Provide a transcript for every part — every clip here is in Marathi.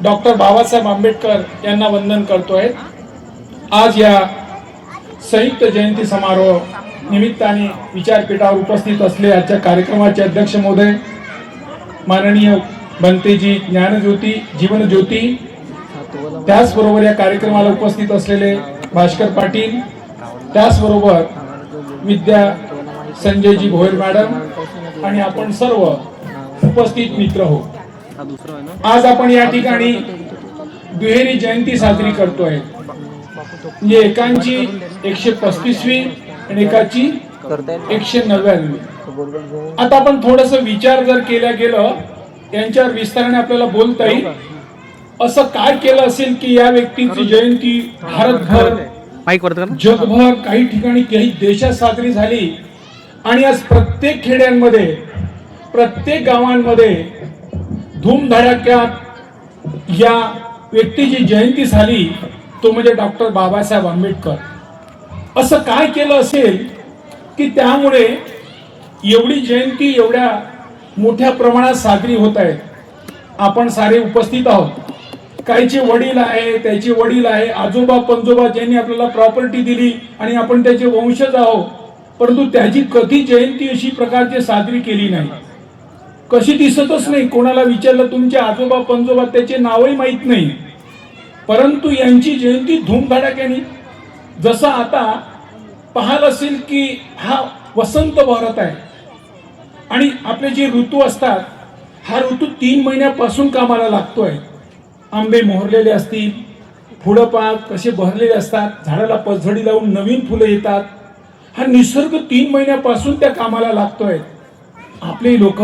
डॉक्टर बाबासाहेब आंबेडकर यांना वंदन करतोय। आज या संयुक्त जयंती समारोह निमित्ताने विचारपीठावर उपस्थित असले आजच्या कार्यक्रमाचे अध्यक्ष महोदय माननीय बनतेजी ज्ञानज्योती जीवनज्योती, त्याचबरोबर या कार्यक्रमाला उपस्थित असलेले भास्कर पाटील, त्याचबरोबर विद्या संजयजी भोयर मॅडम आणि आपण सर्व उपस्थित मित्र हो। आज आपण या ठिकाणी दुहेरी जयंती साजरी करतोय। म्हणजे एकांची 135वी आणि एकाची 190वी। आता आपण थोडस विचार जर केला गेलं, यांच्यावर विस्ताराने आपल्याला बोलता येईल। असं काय केलं असेल की या व्यक्तीची जयंती भारतभर, जगभर, काही ठिकाणी, काही देशात साजरी झाली आणि आज प्रत्येक खेड्यांमध्ये, प्रत्येक गावांमध्ये धूमधडाक्यात या व्यक्तीची जयंती झाली, तो म्हणजे डॉक्टर बाबासाहेब आंबेडकर। असं काय केलं असेल की त्यामुळे एवढी जयंती एवढ्या मोठ्या प्रमाणात साजरी होत आहे। आपण सारे उपस्थित आहोत। काहीचे वडील आहे, त्याचे वडील आहे, आजोबा पंजोबा ज्यांनी आपल्याला प्रॉपर्टी दिली आणि आपण त्याचे वंशज आहोत, परंतु त्याची कधी जयंती अशी प्रकारची साजरी केली नाही, कशी दिसतच नाही। कोणाला विचारलं तुमचे आजोबा पंजोबा, त्याचे नावही माहित नाही, परंतु यांची जयंती धूमधडाक्याने। जसं आता पाहाल असेल की हा वसंत वारत आहे आणि आपले जे ऋतू असतात, हा ऋतू 3 महिन्यापासून कामाला लागतोय। आंबे मोहरलेले असतील, फुलं पाक कसे बहरलेले असतात, झाडाला पसझडी लावून नवीन फुलं येतात। हा निसर्ग 3 महिन्यापासून त्या कामाला लागतोय। आपले लोक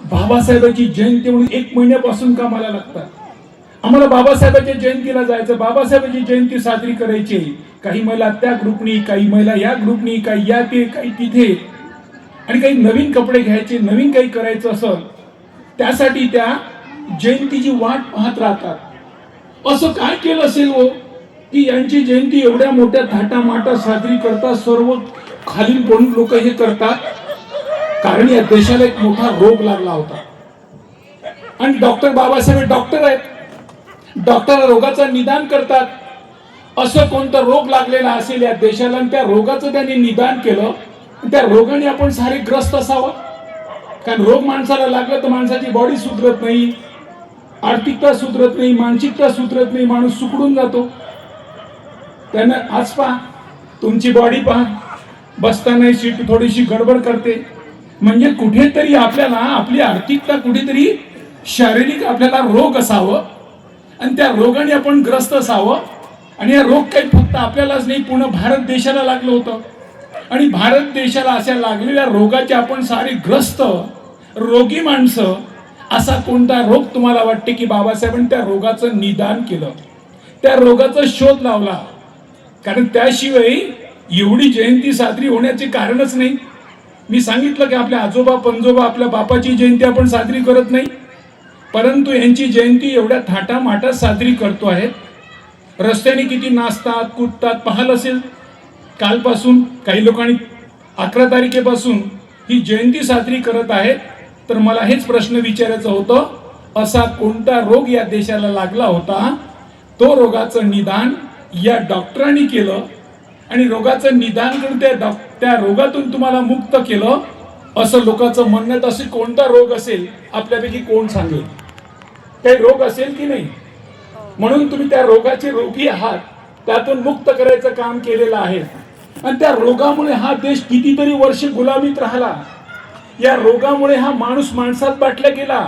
बाबासाहेबांची जयंती म्हणून 1 महिन्यापासून कामाला लागतात। आम्हाला बाबासाहेबांच्या जयंतीला जायचं, बाबासाहेबांची जयंती साजरी करायची। काही महिला त्या ग्रुपनी, काही महिला या ग्रुपनी, काही या ते, काही तिथे, आणि काही नवीन कपडे घ्यायचे, नवीन काही करायचं असं, त्यासाठी त्या जयंतीची वाट पाहत राहतात। असं काय केलं असेल हो की यांची जयंती एवढ्या मोठ्या थाटामाटात साजरी करतात, सर्व खालील कोण लोक हे करतात? कारण या देशाला एक मोठा रोग लागला होता आणि डॉक्टर बाबासाहेब डॉक्टर आहेत, डॉक्टर रोगाचं निदान करतात। असं कोणता रोग लागलेला असेल या देशाला आणि त्या रोगाचं त्यांनी निदान केलं, त्या रोगाने आपण सारे ग्रस्त असावं। कारण रोग माणसाला लागलं तर माणसाची बॉडी सुधरत नाही, आर्थिकता सुधरत नाही, मानसिकता सुधरत नाही, माणूस सुकडून जातो। त्यानं आज पहा, तुमची बॉडी पहा, बसताना सीट थोडीशी गडबड करते, म्हणजे कुठेतरी आपल्याला आपली आर्थिकता, कुठेतरी शारीरिक आपल्याला रोग असावं आणि त्या रोगाने आपण ग्रस्त असावं। आणि हा रोग काही फक्त आपल्यालाच नाही, पूर्ण भारत देशाला लागलं होतं आणि भारत देशाला अशा लागलेल्या रोगाचे आपण सारे ग्रस्त रोगी माणसं। असा कोणता रोग तुम्हाला वाटते की बाबासाहेबांनी त्या रोगाचं निदान केलं, त्या रोगाचा शोध लावला? कारण त्याशिवाय एवढी जयंती साजरी होण्याचे कारणच नाही। मी सांगितलं की आपल्या आजोबा पंजोबा, आपल्या बापाची जयंती आपण साजरी करत नाही, परंतु यांची जयंती एवढ्या थाटामाटात साजरी करतो आहे। रस्त्याने किती नाचतात, कुदतात, पाहाल असेल। कालपासून काही लोकांनी 11 तारखेपासून ही जयंती साजरी करत आहेत। तर मला हेच प्रश्न विचारायचं होतं, असा कोणता रोग या देशाला लागला होता, तो रोगाचं निदान या डॉक्टरांनी केलं आणि रोगाचं निदान करून त्या रोगातून तुम्हाला मुक्त केलं, असं लोकांचं म्हणणं। असे कोणता रोग असेल आपल्यापैकी कोण सांगेल? काही रोग असेल की नाही? म्हणून तुम्ही त्या रोगाचे रोगी आहात, त्यातून मुक्त करायचं काम केलेलं आहे। आणि त्या रोगामुळे हा देश कितीतरी वर्ष गुलामीत राहिला, या रोगामुळे हा माणूस माणसात बाटला गेला।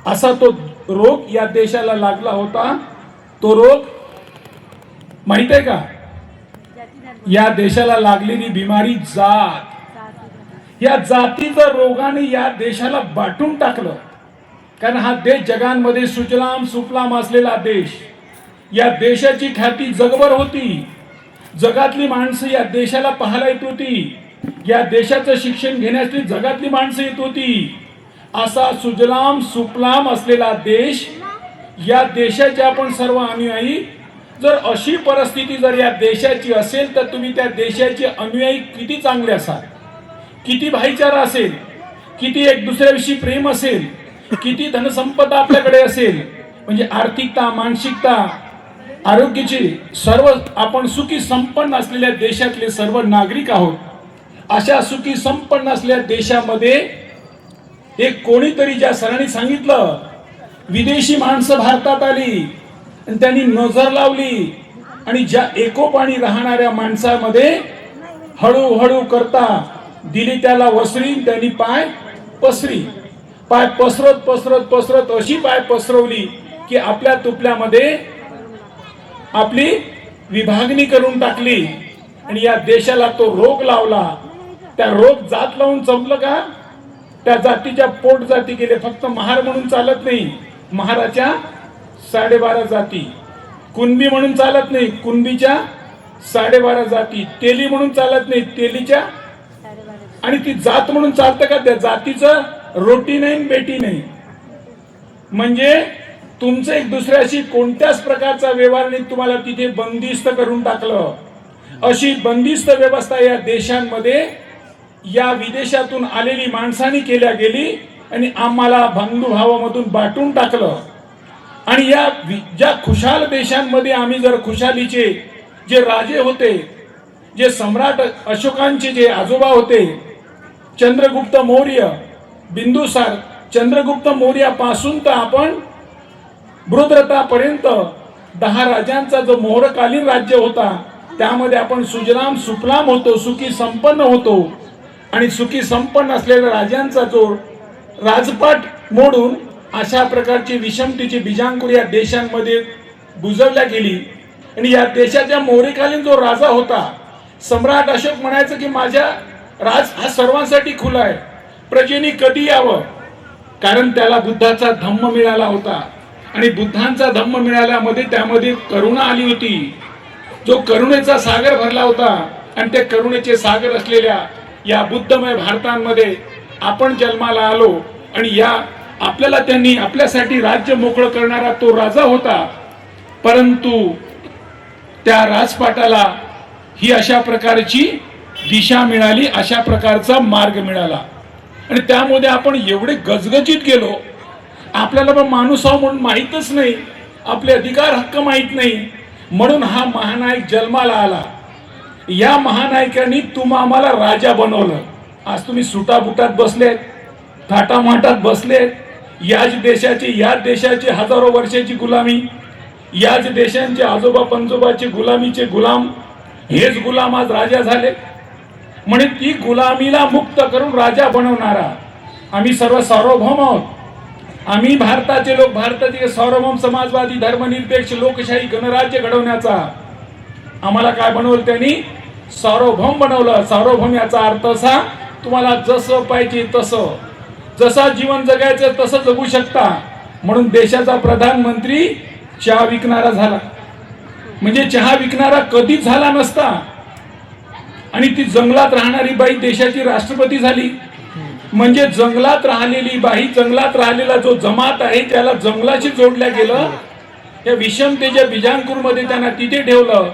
असा तो रोग या देशाला लागला होता। तो रोग माहित आहे का? या देशाला लागलेली बिमारी जात। या जातीच्या रोगाने या देशाला बाटून टाकलं। कारण हा देश जगांमध्ये सुजलाम सुफलाम असलेला देश, या देशाची ख्याती जगभर होती। जगातली माणसं या देशाला पाहायला येत होती, या देशाचं शिक्षण घेण्यासाठी जगातली माणसं येत होती। असा सुजलाम सुफलाम असलेला देश, या देशाचे आपण सर्व अनुयायी। जर अशी परिस्थिती जर या देशाची असेल तर तुम्ही त्या देशाचे अनुयायी किती चांगले असाल, किती भाईचारा असेल, किती एक दुसऱ्याविषयी प्रेम असेल, किती धनसंपदा आपल्याकडे असेल, म्हणजे आर्थिकता, मानसिकता, आरोग्याची सर्व आपण सुखी संपन्न असलेल्या देशातले सर्व नागरिक आहोत. अशा सुखी संपन्न असलेल्या देशामध्ये एक कोणीतरी, ज्या सरांनी सांगितलं, विदेशी माणसं भारतात आली आणि त्यांनी नजर लावली आणि ज्या एकोपाणी राहणाऱ्या माणसामध्ये हळूहळू करता दिली त्याला वसरी, त्यांनी पाय पसरी. पाय पसरत पसरत पसरत अशी पाय पसरवली की आपल्या तुपल्यामध्ये आपली विभागणी करून टाकली आणि या देशाला तो रोग लावला. त्या रोग जात लावून जमलं का? त्या जातीच्या पोट जाती गेले. फक्त महार म्हणून चालत नाही, महाराच्या 12.5 जाती. कुणबी म्हणून चालत नाही, कुणबीच्या 12.5 जाती. तेली म्हणून चालत नाही, तेलीच्या. आणि ती जात म्हणून चालतं का? त्या जातीचं रोटी नाही, बेटी नाही. म्हणजे तुमचं एक दुसऱ्याशी कोणत्याच प्रकारचा व्यवहार नाही, तुम्हाला तिथे बंदिस्त करून टाकलं. अशी बंदिस्त व्यवस्था या देशांमध्ये या विदेशातून आलेली माणसांनी केल्या गेली आणि आम्हाला बंधुभावामधून बाटून टाकलं. आणि या ज्या खुशाल देशांमध्ये आम्ही जर खुशालीचे जे राजे होते, जे सम्राट अशोकांचे जे आजोबा होते, चंद्रगुप्त मौर्य, बिंदुसार, चंद्रगुप्त मौर्यापासून तर आपण बृहद्रथापर्यंत 10 राजांचा जो मोहरकालीन राज्य होता, त्यामध्ये आपण सुजलाम सुफलाम होतो, सुखी संपन्न होतो. आणि सुखी संपन्न असलेल्या राजांचा जो राजपाट मोडून अशा प्रकारची विषमतेची बीजांकुर या देशांमध्ये बुजवल्या गेली. आणि या देशाच्या मोहरीकालीन जो राजा होता, सम्राट अशोक म्हणायचं की माझ्या राज हा सर्वांसाठी खुला आहे, प्रजेनी कधी यावं. कारण त्याला बुद्धाचा धम्म मिळाला होता आणि बुद्धांचा धम्म मिळाल्यामध्ये त्यामध्ये करुणा आली होती. जो करुणेचा सागर भरला होता आणि त्या करुणेचे सागर असलेल्या या बुद्धमय भारतांमध्ये आपण जन्माला आलो. आणि या आपल्याला त्यांनी आपल्यासाठी राज्य मोकळं करणारा तो राजा होता. परंतु त्या राजपाटाला ही अशा प्रकारची दिशा मिळाली, अशा प्रकारचा मार्ग मिळाला. आणि त्यामध्ये आपण एवढे गजगजीत गेलो. आपल्याला पण माणूस आहो म्हणून माहीतच नाही, आपले अधिकार हक्क माहीत नाही, म्हणून हा महानायक जन्माला आला. या महानायकांनी आम्हाला राजा बनवलं. आज तुम्ही सुटाबुटात बसलेत, थाटामाटात बसलेत. याच देशाची हजारो वर्षाची गुलामी, याच देशांचे आजोबा पंजोबाचे गुलामीचे गुलाम, हेच गुलाम आज राजा झाले. म्हणजे ती गुलामीला मुक्त करून राजा बनवणारा आम्ही सर्व सार्वभौम आहोत. आम्ही भारताचे लोक, भारताचे सार्वभौम समाजवादी धर्मनिरपेक्ष लोकशाही गणराज्य घडवण्याचा आम्हाला काय बनवलं? त्यांनी सार्वभौम बनवलं. सार्वभौम याचा अर्थ असा, तुम्हाला जसं पाहिजे तसं, जसा जीवन जगायचं तसं जगू शकता. म्हणून देशाचा प्रधानमंत्री चहा विकणारा झाला. म्हणजे चहा विकणारा कधीच झाला नसता. आणि ती जंगलात राहणारी बाई देशाची राष्ट्रपती झाली. म्हणजे जंगलात राहिलेली बाई, जंगलात राहिलेला जो जमात आहे त्याला जंगलाशी जोडल्या गेलं. त्या विषमतेच्या बीजांकुरमध्ये त्यांना तिथे ठेवलं.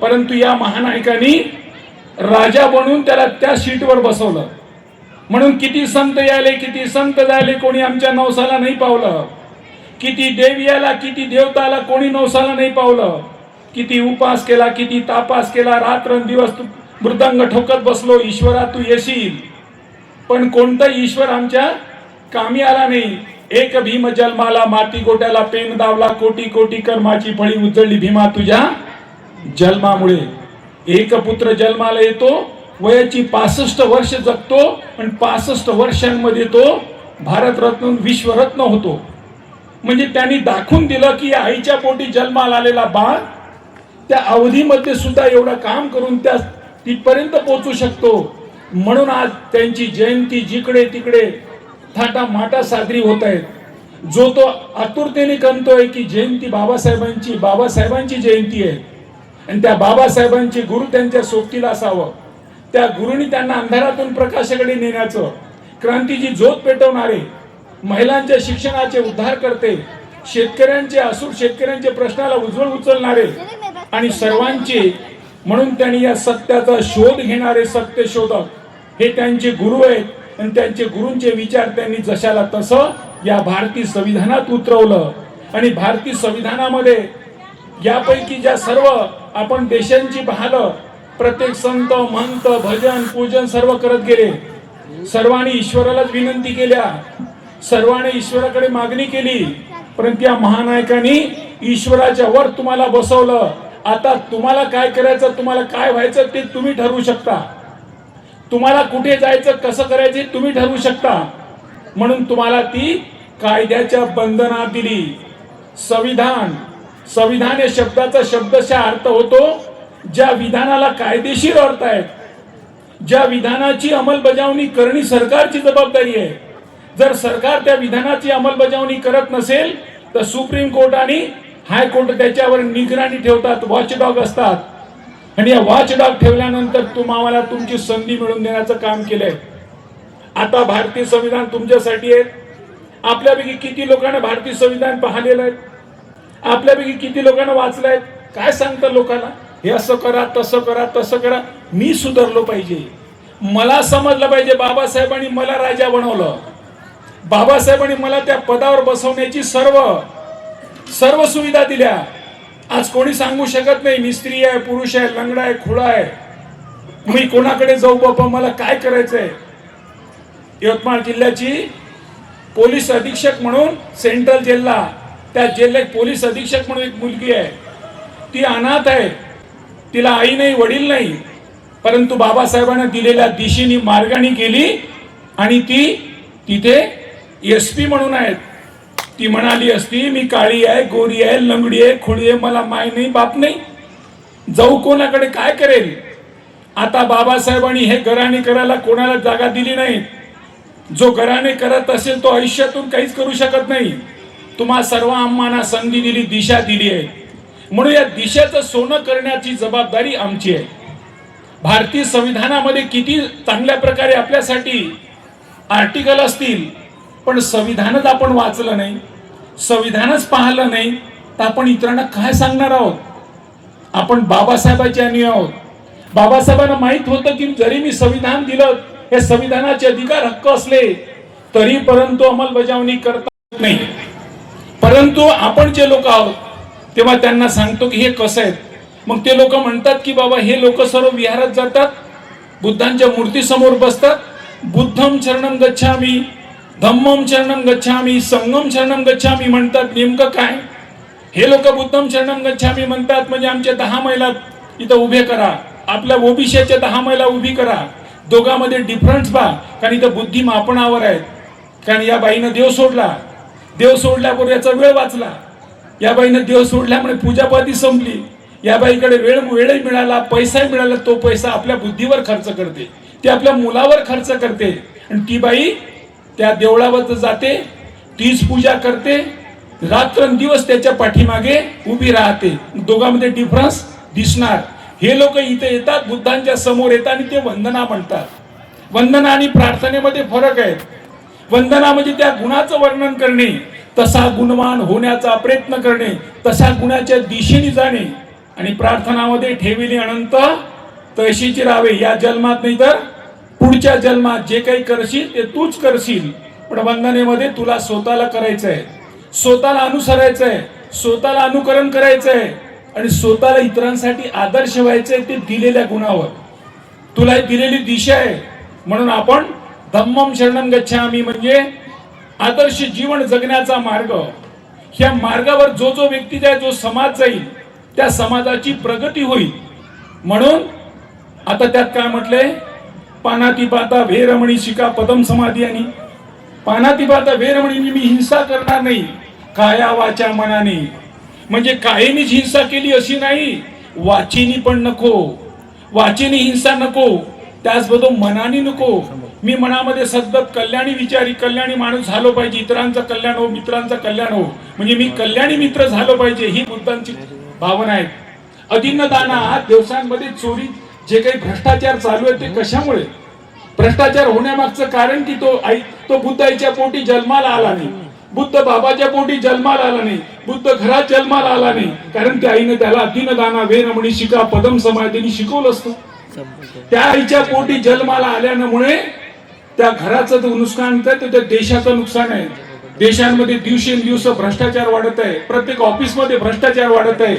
परंतु या महानायकांनी राजा बनून त्याला त्या सीटवर बसवलं. म्हणून किती संत यायले, किती संत जायले, कोणी आमच्या नवसाला नाही पावलं. किती देव याला, किती देवताला, कोणी नवसाला नाही पावलं. किती उपास केला, किती तापास केला, रात्रंदिवस मृदंग ठोकत बसलो, ईश्वरा तू येशील. पण कोणता ईश्वर आमच्या कामी आला नाही. एक भीम जन्माला, माती गोट्याला पेन दावला, कोटी कोटी कर्माची फळी उजळली भीमा तुझ्या जन्मामुळे. एक पुत्र जन्माला येतो, वयाची 65 वर्ष जगतो आणि 65 वर्षांमध्ये तो भारतरत्न विश्वरत्न होतो. म्हणजे त्यांनी दाखवून दिलं की आईच्या पोटी जन्माला आलेला बाळ त्या अवधीमध्ये सुद्धा एवढं काम करून त्या तिथपर्यंत पोहोचू शकतो. म्हणून आज त्यांची जयंती जिकडे तिकडे थाटामाटा साजरी होत आहे. जो तो आतुरतेने करतोय की जयंती बाबासाहेबांची जयंती आहे आणि त्या बाबासाहेबांची गुरु त्यांच्या सोबतीला असावं. त्या गुरुनी त्यांना अंधारातून प्रकाशाकडे नेण्याचं, क्रांतीची ज्योत पेटवणारे, महिलांच्या शिक्षणाचे उद्धार करते, शेतकऱ्यांचे प्रश्नाला उज्ज्वल उचलणारे आणि सर्वांचे, म्हणून त्यांनी या सत्याचा शोध घेणारे सत्यशोधक हे त्यांचे गुरु आहेत. आणि त्यांचे गुरूंचे विचार त्यांनी जशाला तसं या भारतीय संविधानात उतरवलं आणि भारतीय संविधानामध्ये यापैकी ज्या सर्व आपण देशांची पाहिलं, प्रत्येक संत महंत भजन पूजन सर्व करत गेले, सर्वांनी ईश्वरालाच विनंती केल्या, सर्वांनी ईश्वराकडे मागणी केली, परंतु या महानायकांनी ईश्वराच्या वर तुम्हाला बसवलं. आता तुम्हाला काय करायचं, तुम्हाला काय व्हायचं ते तुम्ही ठरवू शकता, तुम्हाला कुठे जायचं कसं करायचे तुम्ही ठरवू शकता. म्हणून तुम्हाला ती कायद्याच्या बंधनात दिली. संविधान या शब्दाचा शब्दशः अर्थ होतो ज्या विधानाला कायदेशीर अर्थ आहे, ज्या विधानाची अंमलबजावणी करणे सरकारची जबाबदारी आहे. जर सरकार त्या विधानाची अंमलबजावणी करत नसेल तर सुप्रीम कोर्ट आणि हायकोर्ट त्याच्यावर निगराणी ठेवतात, वॉचडॉग असतात. आणि या वॉचडॉग ठेवल्यानंतर तुम्हाला तुमची संधी मिळवून देण्याचं काम केलंय. आता भारतीय संविधान तुमच्यासाठी आहे. आपल्यापैकी किती लोकांना भारतीय संविधान पाहिलेलं आहे? आपल्यापैकी किती लोकांना वाचलंय? काय सांगतं लोकांना, हे असं करा तसं करा तसं करा. मी सुधारलो पाहिजे, मला समजलं पाहिजे बाबासाहेबांनी मला राजा बनवलं, बाबासाहेबांनी मला त्या पदावर बसवण्याची सर्व सुविधा दिल्या. आज कोणी सांगू शकत नाही मी स्त्री आहे, पुरुष आहे, लंगडा आहे, खुळा आहे, मी कोणाकडे जाऊ बाबा, मला काय करायचंय. यवतमाळ जिल्ह्याची पोलीस अधीक्षक म्हणून सेंट्रल जेलला, त्या जिल्ह्यात पोलीस अधीक्षक म्हणून एक मुलगी आहे. ती अनाथ आहे, तिला आई नाही वडील नाही, परंतु बाबासाहेबांना दिलेल्या दिशेने मार्गाने गेली आणि ती तिथे SP म्हणून आहेत. ती म्हणाली असती मी काळी आहे, गोरी आहे, लंगडी आहे, खुडी आहे, मला माय नाही बाप नाही, जाऊ कोणाकडे, काय करेल. आता बाबासाहेबांनी हे घराणे करायला कोणाला जागा दिली नाही. जो घराणे करत असेल तो आयुष्यातून काहीच करू शकत नाही. तुम्हा सर्व आम्हाला संधी दिली, दिशा दिली आहे, म्हणून या दिशेचं सोनं करण्याची जबाबदारी आमची आहे. भारतीय संविधानामध्ये किती चांगल्या प्रकारे आपल्यासाठी आर्टिकल असतील, पण संविधानच आपण वाचलं नाही, संविधानच पाहिलं नाही, तर आपण इतरांना काय सांगणार आहोत. आपण बाबासाहेबांचे अनुयायी आहोत. बाबासाहेबांना माहित होतं की जरी मी संविधान दिलं, हे संविधानाचे अधिकार हक्क असले तरी परंतु अंमलबजावणी करता नाही. परंतु आपण जे लोक आहोत तेव्हा त्यांना सांगतो की हे कसं आहे. मग ते लोक म्हणतात की बाबा हे लोक सर्व विहारात जातात, बुद्धांच्या मूर्ती समोर बसतात, बुद्धम शरणम गच्छामी, धम्मम शरणम गच्छामी, संगम शरणम गच्छामी म्हणतात. नेमकं काय हे लोक बुद्धम शरणम गच्छामी म्हणतात म्हणजे आमच्या 10 महिला इथं उभे करा, आपल्या ओबीसीच्या 10 महिला उभी करा. दोघांमध्ये डिफरन्स पहा, कारण इथं बुद्धी मापनावर आहेत. कारण या बाईनं देव सोडला, देव सोडल्याबरोबर याचा वेळ वाचला, या बाईनं देव सोडल्यामुळे पूजापाती संपली, या बाईकडे वेळही मिळाला, पैसाही मिळाला, तो पैसा आपल्या बुद्धीवर खर्च करते, ती आपल्या मुलावर खर्च करते. आणि ती बाई त्या देवळावर जाते, तीच पूजा करते, रात्रंदिवस त्याच्या पाठीमागे उभी राहते. दोघांमध्ये डिफरन्स दिसणार. हे लोक इथे येतात, बुद्धांच्या समोर येतात आणि ते वंदना म्हणतात. वंदना आणि प्रार्थनेमध्ये फरक आहे. वंदना म्हणजे त्या गुणाचं वर्णन करणे, तसा गुणवान होण्याचा प्रयत्न करणे, तशा गुणाच्या दिशेने जाणे. आणि प्रार्थनामध्ये ठेविली अनंत तशीची राहावे, या जन्मात नाही तर पुढच्या जन्मात जे काही करशील ते तूच करशील. पण वंदनेमध्ये तुला स्वतःला करायचंय, स्वतःला अनुसरायचंय, स्वतःला अनुकरण करायचंय आणि स्वतःला इतरांसाठी आदर्श व्हायचंय. ते दिलेल्या गुणावर तुला दिलेली दिशा आहे. म्हणून आपण धम्मम शरणम गच्छामी म्हणजे आदर्श जीवन जगण्याचा मार्ग. ह्या मार्गावर जो व्यक्ती जाईल, जो समाज जाईल, त्या समाजाची प्रगती होईल. म्हणून आता त्यात काय म्हटलंय, पानातिपाता वेरमणी शिका पदम समाधी. आणि पानातिपाता वेरमणी मी हिंसा करणार नाही, काया वाचा मनाने, म्हणजे कायेनीच हिंसा केली अशी नाही, वाचेनी पण नको, वाचेनी हिंसा नको, त्याचबरोबर मनाने नको. मी मनामध्ये सतत कल्याणी विचारी, कल्याणी माणूस झालो पाहिजे, इतरांचं कल्याण हो, मित्रांचं कल्याण हो, म्हणजे मी कल्याणी मित्र झालो पाहिजे, ही बुद्धांची भावना आहे. अदिन्न दाना, दिवसांमध्ये चोरी, जे काही भ्रष्टाचार चालू आहे ते कशामुळे, भ्रष्टाचार होण्यामागचं कारण की तो बुद्ध आईच्या पोटी जन्माला आला नाही, बुद्ध बाबाच्या पोटी जन्माला आला नाही, बुद्ध घरात जन्माला आला नाही, कारण त्या आईने त्याला अदिन्न दाना वेरमणी शिका पदम समाधीने शिकवलं असतं. त्या आईच्या पोटी जन्माला आल्यामुळे त्या घराचं नुकसान आहे, त्या देशाचं नुकसान आहे. देशांमध्ये दिवसेंदिवस भ्रष्टाचार वाढत आहे, प्रत्येक ऑफिसमध्ये भ्रष्टाचार वाढत आहे.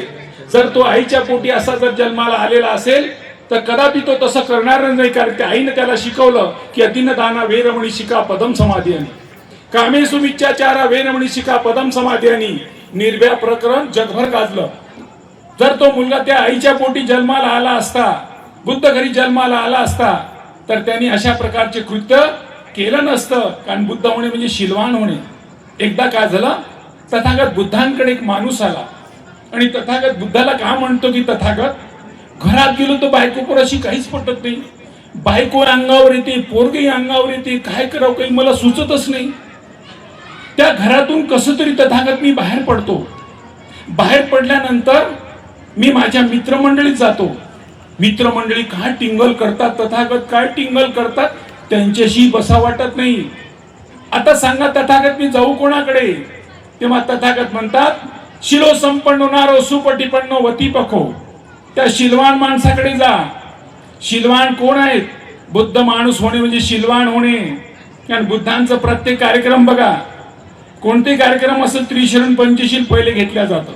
जर तो आईच्या पोटी असा जर जन्माला आलेला असेल तर कदापि तो तसं करणार नाही, कारण त्या आईने त्याला शिकवलं की अतिन दाना वेरमणी शिका पदम समाधियानी, कामेसु मिच्छाचारा वेरमणी शिका पदम समाधियानी. निर्भया प्रकरण जगभर गाजलं. जर तो मुलगा त्या आईच्या पोटी जन्माला आला असता, बुद्ध घरी जन्माला आला असता, तर त्यांनी अशा प्रकारचे कृत्य केलं नसतं. कारण बुद्ध होणे म्हणजे शीलवान होणे. एकदा काय झालं, तथागत बुद्धांकडे एक माणूस आला आणि तथागत बुद्धाला का म्हणतो की तथागत घरात गेलो तर बायको पोराशी काहीच पटत नाही, बायको अंगावर येते, पोरगी अंगावर येते, काय करावं काही मला सुचतच नाही. त्या घरातून कसं तरी तथागत मी बाहेर पडतो. बाहेर पडल्यानंतर मी माझ्या मित्रमंडळीत जातो. मित्रमंडळी काय टिंगल करतात, तथागत काय टिंगल करतात, त्यांच्याशी बसा वाटत नाही. आता सांगा तथागत मी जाऊ कोणाकडे? तेव्हा तथागत म्हणतात शिलो संपन्न नारो सुपटिपन्नो वती पखो. त्या शिलवान माणसाकडे जा. शिलवान कोण आहेत? बुद्ध माणूस होणे म्हणजे शिलवान होणे. कारण बुद्धांचा प्रत्येक कार्यक्रम बघा, कोणते कार्यक्रम असेल त्रिशरण पंचशील पहिले घेतल्या जातं.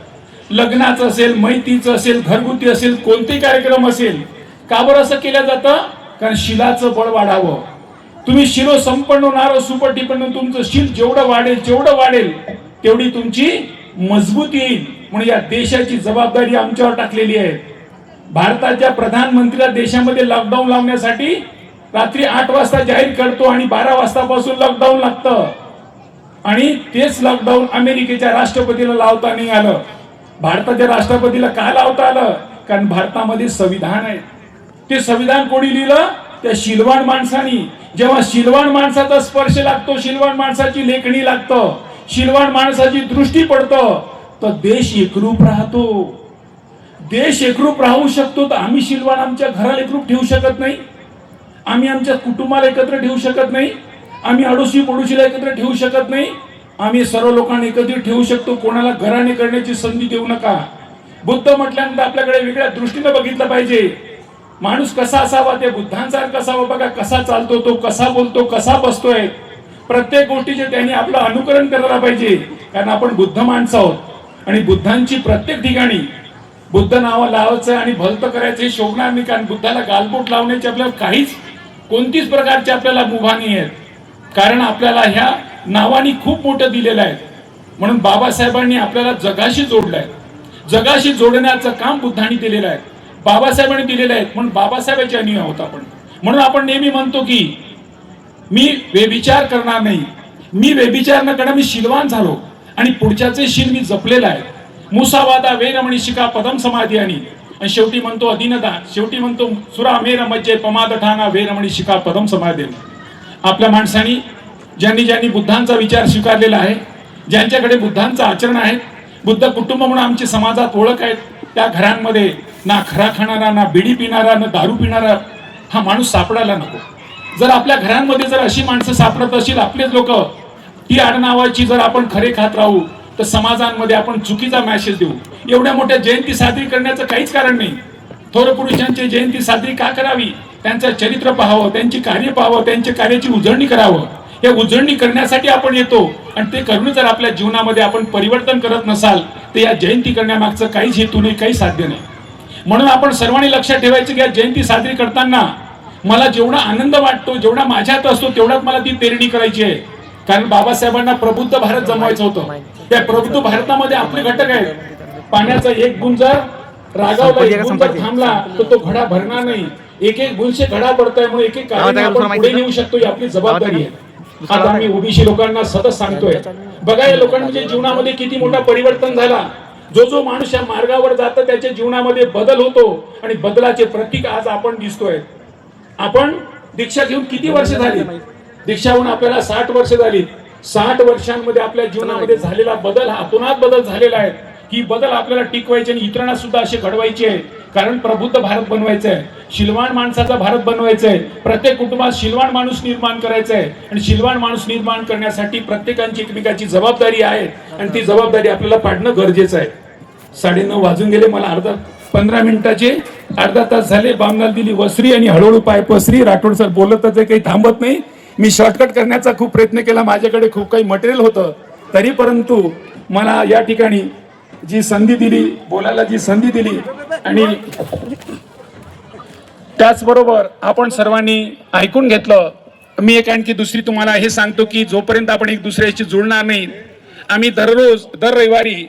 लग्नाचं असेल, मैतीचं असेल, घरगुती असेल, कोणते कार्यक्रम असेल, का बरं असं केलं जातं? कारण शिलाचं बळ वाढावं. तुम्ही शिलो संपन्न होणार सुपटिपन्न, तुमचं शील जेवढं वाढेल तेवढी तुमची मजबूती येईल. म्हणून या देशाची जबाबदारी आमच्यावर टाकलेली आहे. भारताच्या प्रधानमंत्र्या देशामध्ये लॉकडाऊन लावण्यासाठी रात्री 8 वाजता जाहीर करतो आणि 12 वाजतापासून लॉकडाऊन लागतं. आणि तेच लॉकडाऊन अमेरिकेच्या राष्ट्रपतीला लावता नाही आलं. भारताच्या राष्ट्रपतीला का लावता आलं? कारण भारतामध्ये संविधान आहे. ते संविधान कोणी लिहिलं? त्या शिलवान माणसानी. जेव्हा शिलवान माणसाचा स्पर्श लागतो, शिलवान माणसाची लेखणी लागतं, शिलवान माणसाची दृष्टी पडतं, तर देश एकरूप राहतो. देश एकरूप राहू शकतो. तर आम्ही शिलवान आमच्या घराला एकरूप ठेवू शकत नाही, आम्ही आमच्या कुटुंबाला एकत्र ठेवू शकत नाही, आम्ही अडोशी पडोशीला एकत्र ठेवू शकत नाही. आम्ही सर्व लोकांना एकत्रित ठेवू शकतो. कोणाला घराने करण्याची संधी देऊ नका. बुद्ध म्हटल्यानंतर आपल्याकडे वेगळ्या दृष्टीने बघितलं पाहिजे. माणूस कसा असावा, ते बुद्धांसारखा असावा. बघा कसा चालतो तो, कसा बोलतो, कसा बसतोय, प्रत्येक गोष्टीचे त्यांनी आपलं अनुकरण करायला पाहिजे. कारण आपण बुद्ध माणसं आहोत आणि बुद्धांची प्रत्येक ठिकाणी बुद्ध नावं लावायचं आणि भलतं करायचं हे शोभणार नाही. कारण बुद्धाला गालबोट लावण्याची आपल्याला कोणतीच प्रकारची आपल्याला मुभा नाही आहेत. कारण आपल्याला ह्या नावानी खूप मोठं दिलेलं आहे. म्हणून बाबासाहेबांनी आपल्याला जगाशी जोडलंय. जगाशी जोडण्याचं काम बुद्धांनी दिलेलं आहे, बाबासाहेबांनी दिलेलं आहे. म्हणून बाबासाहेबांचे अनुयायी आहोत आपण. म्हणून आपण नेहमी म्हणतो की मी व्यभिचार करणार नाही, मी व्यभिचार न करणार, मी शीलवान झालो आणि पुढच्याचे शील मी जपलेलं आहे. मुसावादा वेरमणी शिका पदम समाधी. आणि शेवटी म्हणतो अधीनदा, शेवटी म्हणतो सुरा मेर मज्जे पमाद ठाणा वेरमणी शिका पदम समाधी. आपल्या माणसांनी ज्यांनी बुद्धांचा विचार स्वीकारलेला आहे, ज्यांच्याकडे बुद्धांचं आचरण आहे, बुद्ध कुटुंब म्हणून आमची समाजात ओळख आहे, त्या घरांमध्ये ना खरा खाणारा, ना बिडी पिणारा, ना दारू पिणारा हा माणूस सापडायला नको. जर आपल्या घरांमध्ये जर अशी माणसं सापडत असतील, आपलेच लोक, ती आडनावाची जर आपण खरे खात राहू तर समाजांमध्ये आपण चुकीचा मेसेज देऊ. एवढ्या मोठ्या जयंती साजरी करण्याचं काहीच कारण नाही. थोर पुरुषांची जयंती साजरी का करावी? त्यांचं चरित्र पाहावं, त्यांची कार्य पाहावं, त्यांच्या कार्याची उजळणी करावं. या उजळणी करण्यासाठी आपण येतो आणि ते करून जर आपल्या जीवनामध्ये आपण परिवर्तन करत नसाल तर या जयंती करण्यामागचं काहीच हेतू नाही, काही साध्य नाही. म्हणून आपण सर्वांनी लक्षात ठेवायचं की या जयंती साजरी करताना मला जेवढा आनंद वाटतो, जेवढा माझ्यात असतो, तेवढाच मला ती पेरणी करायची आहे. कारण बाबासाहेबांना प्रबुद्ध भारत जमवायचं होतं. त्या प्रबुद्ध भारतामध्ये आपले घटक आहेत. पाण्याचा एक गुण जर रागावला, एक गुण जर थांबला तर तो घडा भरणार नाही. एक गुणशे घडा पडतोय म्हणून एक कार्य आपण पुढे नेऊ शकतो, ही आपली जबाबदारी आहे. आता आम्ही ओबीसी लोकांना सतत सांगतोय, बघा या लोकांच्या जीवनामध्ये किती मोठा परिवर्तन झाला. जो माणूस या मार्गावर जातो त्याच्या जीवनामध्ये बदल होतो आणि बदलाचे प्रतीक आज आपण दिसतोय. आपण दीक्षा घेऊन किती वर्ष झाली? दीक्षा होऊन आपल्याला 60 वर्ष झाली. 60 वर्षांमध्ये आपल्या जीवनामध्ये झालेला बदल हा अतोनात बदल झालेला आहे. ही बदल आपल्याला टिकवायचे आणि इतरांना सुद्धा असे घडवायचे आहे. कारण प्रबुद्ध भारत बनवायचं आहे, शीलवान माणसाचा भारत बनवायचा आहे. प्रत्येक कुटुंबात शीलवान माणूस निर्माण करायचा आहे आणि शीलवान माणूस निर्माण करण्यासाठी प्रत्येकाची एकमेकाची जबाबदारी आहे आणि ती जबाबदारी आपल्याला पाडणं गरजेचं आहे. 9:30 वाजून गेले. मला 15 मिनिटाचे अर्धा तास झाले. बामनाल दिली वसरी आणि हळूहळू पाय पसरी. राठोड सर बोलतच काही थांबत नाही. मी शॉर्टकट करण्याचा खूप प्रयत्न केला. माझ्याकडे खूप काही मटेरियल होतं तरी परंतु मला या ठिकाणी जी संधी दिली, बोलायला जी संधी दिली, आणि त्याचबरोबर आपण सर्वांनी ऐकून घेतलं. मी एक आणखी दुसरी तुम्हाला हे सांगतो की जोपर्यंत आपण एक दुसऱ्याशी जुळणार नाही, आम्ही दररोज दर रविवारी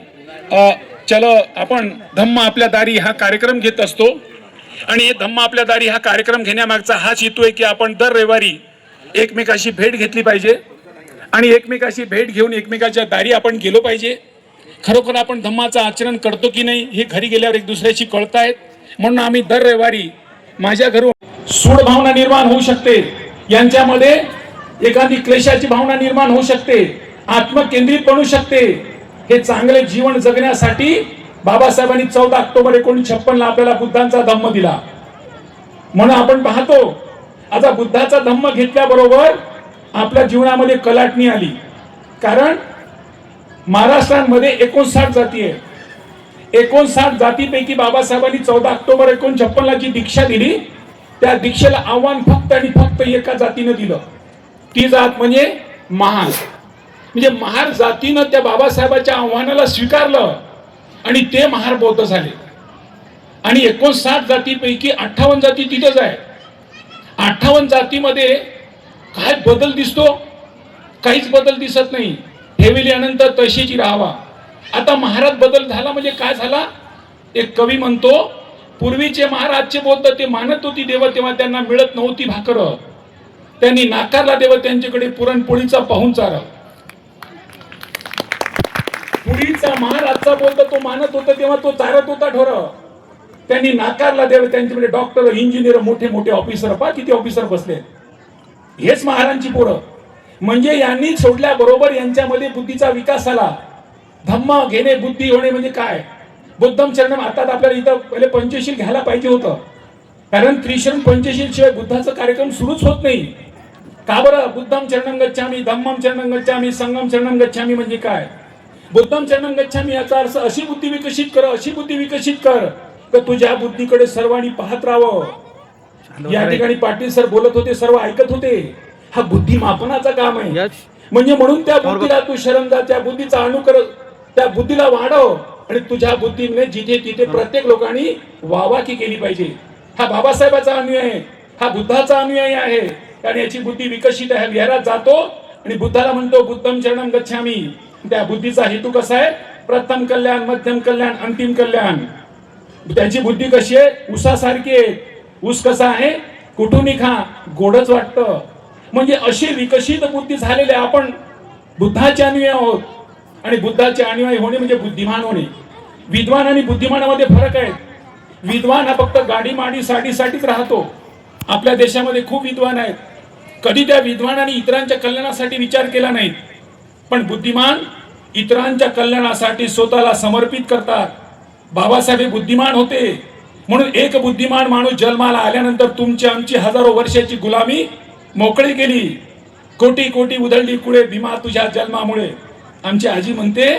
चलो आपण धम्म आपल्या दारी हा कार्यक्रम घेत असतो. आणि हे धम्म आपल्या दारी हा कार्यक्रम घेण्यामागचा हाच हेतू आहे की आपण दर रविवारी एकमेकाशी भेट घेतली पाहिजे आणि एकमेकाशी भेट घेऊन एकमेकाच्या दारी आपण गेलो पाहिजे. खरोखर आपण धम्माचं आचरण करतो की नाही हे घरी गेल्यावर एक दुसऱ्याशी कळतायत. म्हणून आम्ही दर रविवारी माझ्या घरून सूड भावना निर्माण होऊ शकते, यांच्यामध्ये एखादी क्लेशाची भावना निर्माण होऊ शकते, आत्मकेंद्रित बनू शकते. हे चांगले जीवन जगण्यासाठी बाबासाहेबांनी 14 ऑक्टोबर 1956 आपल्याला बुद्धांचा धम्म दिला. म्हणून आपण पाहतो आता बुद्धाचा धम्म घेतल्याबरोबर आपल्या जीवनामध्ये कलाटणी आली. कारण महाराष्ट्रामध्ये 59 जाती आहे. 59 जातीपैकी बाबासाहेबांनी 14 ऑक्टोबर 1956 जी दीक्षा दिली, त्या दीक्षेला आव्हान फक्त आणि फक्त एका जातीनं दिलं. ती जात म्हणजे महार. म्हणजे महार जातीनं त्या बाबासाहेबांच्या आव्हानाला स्वीकारलं आणि ते महार बौद्ध झाले. आणि 59 जातीपैकी 58 जाती तिथेच आहे. 58 जातीमध्ये काय बदल दिसतो? काहीच बदल दिसत नाही. ठेवली अनंत तशीची राहावा. आता महाराज बदल झाला म्हणजे काय झाला? एक कवी म्हणतो, पूर्वीचे महाराजचे बौद्ध ते मानत होती देव, तेव्हा त्यांना मिळत नव्हती भाकर. त्यांनी नाकारला देव त्यांच्याकडे पुरणपोळीचा पाहुणचार. पुरीचा महाराजचा बौद्ध तो मानत होता तेव्हा तो चारत होता ढोर. त्यांनी नाकारला देव त्यांच्याकडे डॉक्टर, इंजिनियर, मोठे मोठे ऑफिसर. पहा किती ऑफिसर बसले. हेच महाराजांची पोरं. म्हणजे यांनी सोडल्याबरोबर यांच्यामध्ये बुद्धीचा विकास झाला. धम्म घेणे, बुद्धी होणे म्हणजे काय? बुद्धम चरणम. आता आपल्याला इथं पहिले पंचशील घ्यायला पाहिजे होतं, कारण त्रिशरण पंचशील शिवाय बुद्धाचा कार्यक्रम सुरूच होत नाही. का बरं? बुद्धम चरणम गच्छामी, धम्मम चरणम गच्छामी, संगम चरणम गच्छामी म्हणजे काय? बुद्धम चरणम गच्छामी याचा अर्थ अशी बुद्धी विकसित कर, अशी बुद्धी विकसित कर तर तुझ्या बुद्धीकडे सर्वांनी पाहत राहावं. या ठिकाणी पाटील सर बोलत होते, सर्व ऐकत होते. हा बुद्धी मापनाचा काम आहे. म्हणजे म्हणून त्या बुद्धीला तू शरण जा, त्या बुद्धीचा अनुकर, त्या बुद्धीला वाढव आणि तुझ्या बुद्धीने जिथे तिथे प्रत्येक लोकांनी वाहवाकी केली पाहिजे. हा बाबासाहेबाचा अनुयायी आहे, हा बुद्धाचा अनुयायी आहे. कारण याची बुद्धी विकसित आहे. विहारात जातो आणि बुद्धाला म्हणतो बुद्धम चरणम गच्छामी. त्या बुद्धीचा हेतू कसा आहे? प्रथम कल्याण, मध्यम कल्याण, अंतिम कल्याण. त्याची बुद्धी कशी आहे? उसासारखी आहे. ऊस कसा आहे? कुठूनही खा, गोडच वाटतं. म्हणजे अशी विकसित बुद्धी झालेले आपण बुद्धाचे अनुयायी आहोत. आणि बुद्धाचे अनुयायी होणे म्हणजे बुद्धिमान होणे. विद्वान आणि बुद्धिमानामध्ये फरक आहे. विद्वान हा फक्त गाडी माडी साठीच राहतो. आपल्या देशामध्ये खूप विद्वान आहेत, कधी त्या विद्वानाने इतरांच्या कल्याणासाठी विचार केला नाही. पण बुद्धिमान इतरांच्या कल्याणासाठी स्वतःला समर्पित करतात. बाबासाहेब हे बुद्धिमान होते. म्हणून एक बुद्धिमान माणूस जन्माला आल्यानंतर तुमची आमची हजारो वर्षाची गुलामी मोकळी केली. कोटी कोटी उधळली कुळे भीमा तुझ्या जन्मामुळे. आमची आजी म्हणते,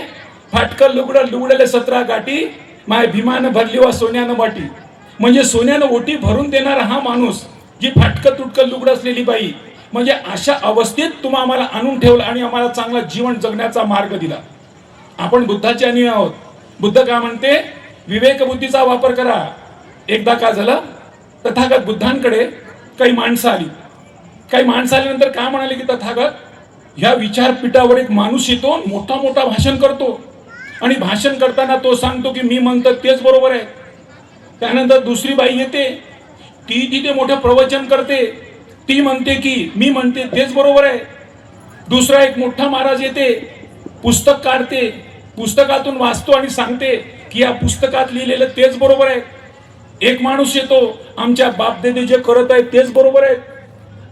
फाटकल लुगडले 17 गाठी, माय भीमानं भरली वा सोन्यानं वाटी. म्हणजे सोन्यानं ओटी भरून देणारा हा माणूस, जी फाटकल तुटकल लुगड असलेली बाई, म्हणजे अशा अवस्थेत तुम्हा आम्हाला आणून ठेवलं आणि आम्हाला चांगला जीवन जगण्याचा मार्ग दिला. आपण बुद्धाचे अनुयायी आहोत. बुद्ध काय म्हणते? विवेक बुद्धीचा वापर करा. एकदा काय झालं, तथागत बुद्धांकडे काही माणसं आली. काही माणसं आल्यानंतर काय म्हणाले की तथागत, ह्या विचारपीठावर एक माणूस येतो, मोठा मोठा भाषण करतो आणि भाषण करताना तो सांगतो की मी म्हणतो तेच बरोबर आहे. त्यानंतर दुसरी बाई येते, ती तिथे मोठं प्रवचन करते, ती म्हणते की मी म्हणते तेच बरोबर आहे. दुसरा एक मोठा महाराज येते, पुस्तक काढते, पुस्तकातून वाचतो आणि सांगते की या पुस्तकात लिहिलेलं तेच बरोबर आहे. एक माणूस येतो, आमच्या बापदादे जे करत आहेत तेच बरोबर आहे.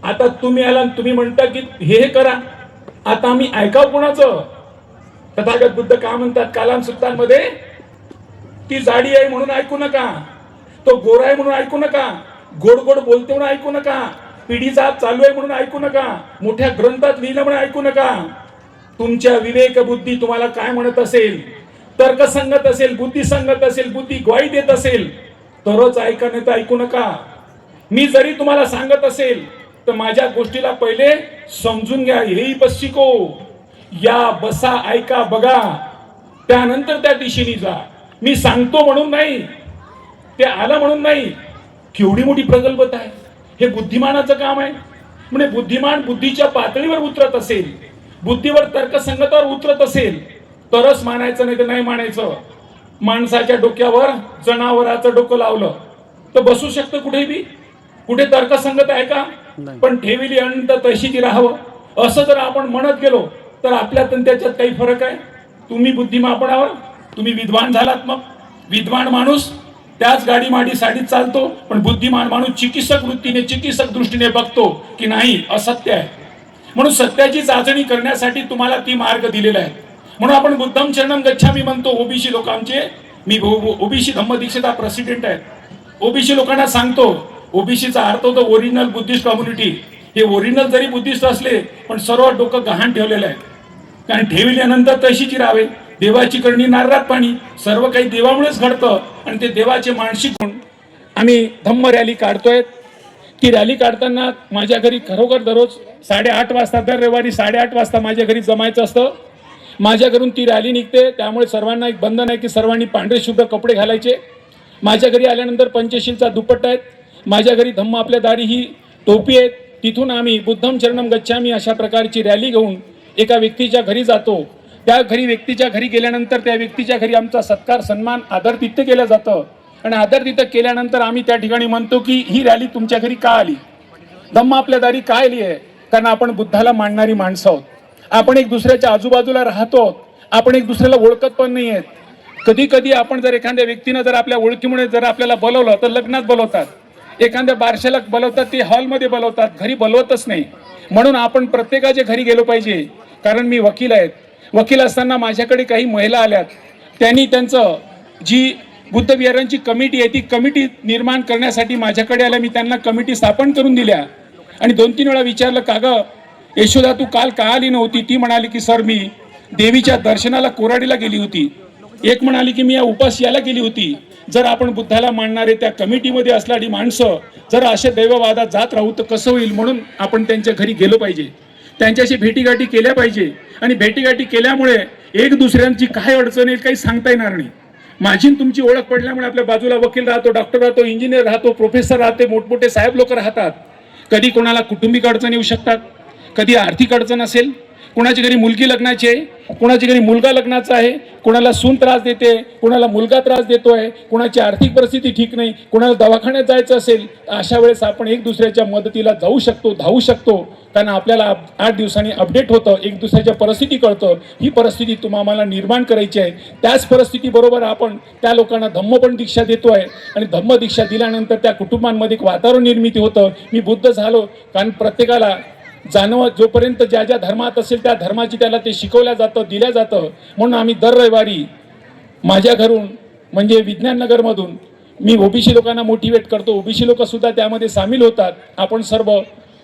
आता तुम्ही आला, तुम्ही म्हणता की हे करा, आता आम्ही ऐकाव कोणाचं? तथागत बुद्ध काय म्हणतात कालाम सुत्तांमध्ये, ती जाडी आहे म्हणून ऐकू नका, तो गोरा आहे म्हणून ऐकू नका, गोड गोड बोलते म्हणून ऐकू नका, पिढीचा चालू आहे म्हणून ऐकू नका, मोठ्या ग्रंथात लिहिलं म्हणून ऐकू नका. तुमच्या विवेक बुद्धी तुम्हाला काय म्हणत असेल, तर्कसंगत असेल, बुद्धिसंगत असेल, बुद्धी ग्वाही देत असेल तरच ऐका, नाही तर ऐकू नका. मी जरी तुम्हाला सांगत असेल तर माझ्या गोष्टीला पहिले समजून घ्या. हेही पश्चिको या, बसा, ऐका, बघा, त्यानंतर त्या दिशेने जा. मी सांगतो म्हणून नाही, ते आलं म्हणून नाही. केवढी मोठी प्रगल्भता आहे. हे बुद्धिमानाचं काम आहे. म्हणजे बुद्धिमान बुद्धीच्या पातळीवर उतरत असेल, बुद्धीवर तर्कसंगतावर उतरत असेल तरच मानायचं, नाही तर नाही मानायचं. माणसाच्या डोक्यावर जनावराचं डोकं लावलं तर बसू शकतं कुठे बी. कुठे तर्कसंगत आहे का? पण ठेवली अनंत तशीच राहावं असं जर आपण म्हणत गेलो तर आपल्यात आणि त्याच्यात काही फरक आहे? तुम्ही बुद्धिमापणावर, तुम्ही विद्वान झालात. मग विद्वान माणूस त्याच गाडी माडी साडीत चालतो, पण बुद्धिमान माणूस चिकित्सक वृत्तीने, चिकित्सक दृष्टीने बघतो की नाही, असत्य आहे. म्हणून सत्याची चाचणी करण्यासाठी तुम्हाला ती मार्ग दिलेला आहे. म्हणून आपण बुद्धम चरणम गच्छामी म्हणतो. ओबीसी लोकांचे, मी ओबीसी धम्मदीक्षेचा प्रेसिडेंट आहे. ओबीसी लोकांना सांगतो, ओबीसीचा अर्थ होतो ओरिजिनल बुद्धिस्ट कम्युनिटी. हे ओरिजिनल जरी बुद्धिस्ट असले पण सर्व डोकं गहाण ठेवलेलं आहे. कारण ठेवल्यानंतर तशीच राहावे. देवाची करणी नारळात पाणी, सर्व काही देवामुळेच घडतं. आणि ते देवाचे मानसिक गुण. आम्ही धम्म रॅली काढतोय. ती रॅली काढताना माझ्या घरी खरोखर दररोज 8:30 वाजता, दर रविवारी 8:30 वाजता माझ्या घरी जमायचं असतं. माझ्या घरून ती रॅली निघते. त्यामुळे सर्वांना एक बंधन आहे की सर्वांनी पांढरे शुभ्र कपडे घालायचे. माझ्या घरी आल्यानंतर पंचशीलचा दुपट्टा आहेत. माझ्या घरी धम्म आपल्या दारी ही टोपी आहेत. तिथून आम्ही बुद्धम चरणम गच्छामी अशा प्रकारची रॅली घेऊन एका व्यक्तीच्या घरी जातो. त्या व्यक्तीच्या घरी गेल्यानंतर त्या व्यक्तीच्या घरी आमचा सत्कार, सन्मान, आदरातिथ्य केलं जातं. आणि आदरातिथ्य केल्यानंतर आम्ही त्या ठिकाणी म्हणतो की ही रॅली तुमच्या घरी का आली, धम्म आपल्या दारी का आली आहे? कारण आपण बुद्धाला मानणारी माणसं आहोत. आपण एक दुसऱ्याच्या आजूबाजूला राहतो. आपण एक दुसऱ्याला ओळखत पण नाही आहेत. कधी कधी आपण जर एखाद्या व्यक्तीनं जर आपल्या ओळखीमुळे जर आपल्याला बोलवलं तर लग्नात बोलवतात, एखाद्या बारशाला बोलवतात, ते हॉलमध्ये बोलवतात, घरी बोलवतच नाही. म्हणून आपण प्रत्येकाच्या घरी गेलो पाहिजे. कारण मी वकील आहेत. वकील असताना माझ्याकडे काही महिला आल्यात. त्यांनी त्यांचं जी बुद्धविहारांची कमिटी आहे ती कमिटी निर्माण करण्यासाठी माझ्याकडे आल्या. मी त्यांना कमिटी स्थापन करून दिल्या आणि 2-3 वेळा विचारलं, का ग यशोदा तू काल का आली नव्हती? ती म्हणाली की सर मी देवीच्या दर्शनाला कोराडीला गेली होती. एक म्हणाली की मी या उपास याला गेली होती. जर आपण बुद्धाला मानणारे त्या कमिटीमध्ये असणारी माणसं जर अशा दैववादात जात राहू तर कसं होईल? म्हणून आपण त्यांच्या घरी गेलो पाहिजे, त्यांच्याशी भेटीगाठी केल्या पाहिजे. आणि भेटीगाठी केल्यामुळे एक दुसऱ्यांची काय अडचण येईल काही सांगता येणार नाही. माझी तुमची ओळख पडल्यामुळे आपल्या बाजूला वकील राहतो, डॉक्टर राहतो, इंजिनियर राहतो, प्रोफेसर राहते, मोठमोठे साहेब लोक राहतात. कधी कोणाला कौटुंबिक अडचण येऊ शकतात, कधी आर्थिक अडचण असेल, कोणाची घरी मुलगी लग्नाची आहे, कोणाची घरी मुलगा लग्नाचा आहे, कोणाला सून त्रास देते, कोणाला मुलगा त्रास देतोय, कोणाची आर्थिक परिस्थिती ठीक नाही, कोणाला दवाखान्यात जायचं असेल. अशा वेळेस आपण एक दुसऱ्याच्या मदतीला जाऊ शकतो, धावू शकतो. कारण आपल्याला 8 दिवसांनी अपडेट होतं, एक दुसऱ्याच्या परिस्थिती कळतं. ही परिस्थिती तुम्हाला निर्माण करायची आहे. त्याच परिस्थितीबरोबर आपण त्या लोकांना धम्म पण दीक्षा देतो आहे. आणि धम्म दीक्षा दिल्यानंतर त्या कुटुंबांमध्ये एक वातावरण निर्मिती होतं. मी बुद्ध झालो कारण प्रत्येकाला जाणवत जोपर्यंत ज्या ज्या धर्मात असेल त्या धर्माची त्याला ते शिकवल्या जातं, दिल्या जातं. म्हणून आम्ही दर रविवारी माझ्या घरून म्हणजे विज्ञाननगरमधून मी ओबीसी लोकांना मोटिवेट करतो. ओबीसी लोक सुद्धा त्यामध्ये सामील होतात. आपण सर्व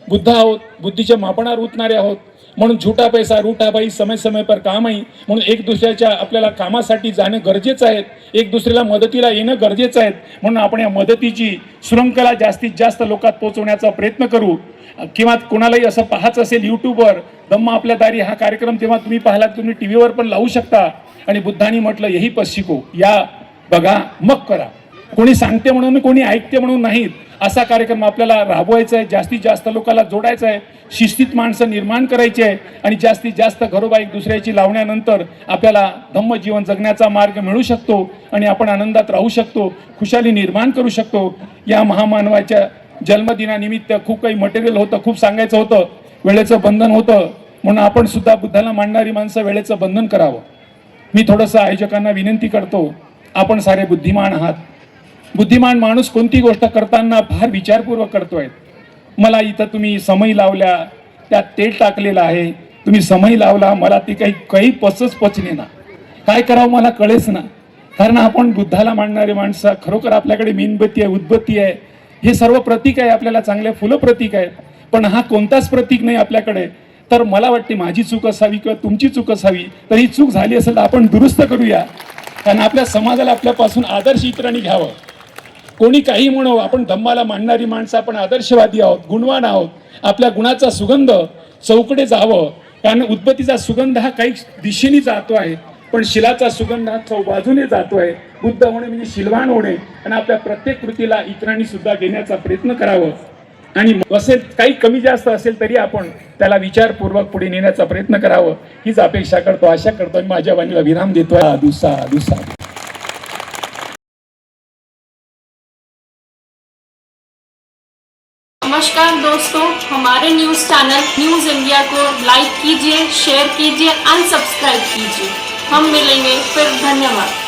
बुद्ध आहोत, बुद्धीच्या मापनावर उतरणारे आहोत. म्हणून झुटा पैसा रूठा बाई समय समय पर कामही. म्हणून एक दुसऱ्याच्या आपल्याला कामासाठी जाणं गरजेचं आहे, एक दुसऱ्याला मदतीला येणं गरजेचं आहे. म्हणून आपण या मदतीची शृंखला जास्तीत जास्त लोकात पोहोचवण्याचा प्रयत्न करू. किंवा कोणालाही असं पाहायचं असेल यूट्यूबवर धम्म आपल्या दारी हा कार्यक्रम तेव्हा तुम्ही पाहिलात, तुम्ही टीव्हीवर पण लावू शकता. आणि बुद्धांनी म्हटलं यही पद शिको, या बघा मग करा. कोणी सांगते म्हणून, कोणी ऐकते म्हणून नाहीत. असा कार्यक्रम आपल्याला राबवायचा आहे, जास्तीत जास्त लोकांना जोडायचं आहे, शिस्तीत माणसं निर्माण करायची आहे. आणि जास्तीत जास्त घरोबा एक दुसऱ्याची लावण्यानंतर आपल्याला धम्म जीवन जगण्याचा मार्ग मिळू शकतो आणि आपण आनंदात राहू शकतो, खुशाली निर्माण करू शकतो. या महामानवाच्या जन्मदिनानिमित्त खूप काही मटेरियल होतं, खूप सांगायचं होतं, वेळेचं बंधन होतं. म्हणून आपण सुद्धा बुद्धाला मानणारी माणसं वेळेचं बंधन करावं. मी थोडंसं आयोजकांना विनंती करतो, आपण सारे बुद्धिमान आहात. बुद्धिमान माणूस कोणती गोष्ट करताना फार विचारपूर्वक करतोय. मला इथं तुम्ही समई लावल्या, त्यात तेल टाकलेलं आहे, तुम्ही समई लावला, मला ती काही पचने ना, काय करावं मला कळेच ना. कारण आपण बुद्धाला मानणारे माणसं, खरोखर आपल्याकडे मेणबत्ती आहे, उदबत्ती आहे, हे सर्व प्रतीक आहे, आपल्याला चांगले फुलं प्रतीक आहेत. पण हा कोणताच प्रतीक नाही आपल्याकडे. तर मला वाटते माझी चूक असावी किंवा तुमची चूक असावी, तर ही चूक झाली असेल तर आपण दुरुस्त करूया. कारण आपल्या समाजाला आपल्यापासून आदर्श इतरांनी घ्यावं. कोणी काही म्हणो, आपण धम्माला मानणारी माणसं, आपण आदर्शवादी आहोत, गुणवान आहोत. आपल्या गुणाचा सुगंध चौकडे जावं कारण उदबत्तीचा सुगंध हा काही दिशेने जातो आहे, पण शिलाचा सुगंध हा चौबाजूने जातो आहे. बुद्ध होणे म्हणजे शिलवान होणे आणि आपल्या प्रत्येक कृतीला इतरांनी सुद्धा घेण्याचा प्रयत्न करावं आणि असेल काही कमी जास्त असेल तरी आपण त्याला विचारपूर्वक पुढे नेण्याचा प्रयत्न करावं, हीच अपेक्षा करतो. आशा करतो. माझ्या वाणीला विराम देतो. दुसा नमस्कार दोस्तों, हमारे न्यूज़ चैनल न्यूज़ इंडिया को लाइक कीजिए, शेयर कीजिए, अनसब्सक्राइब कीजिए। हम मिलेंगे फिर। धन्यवाद।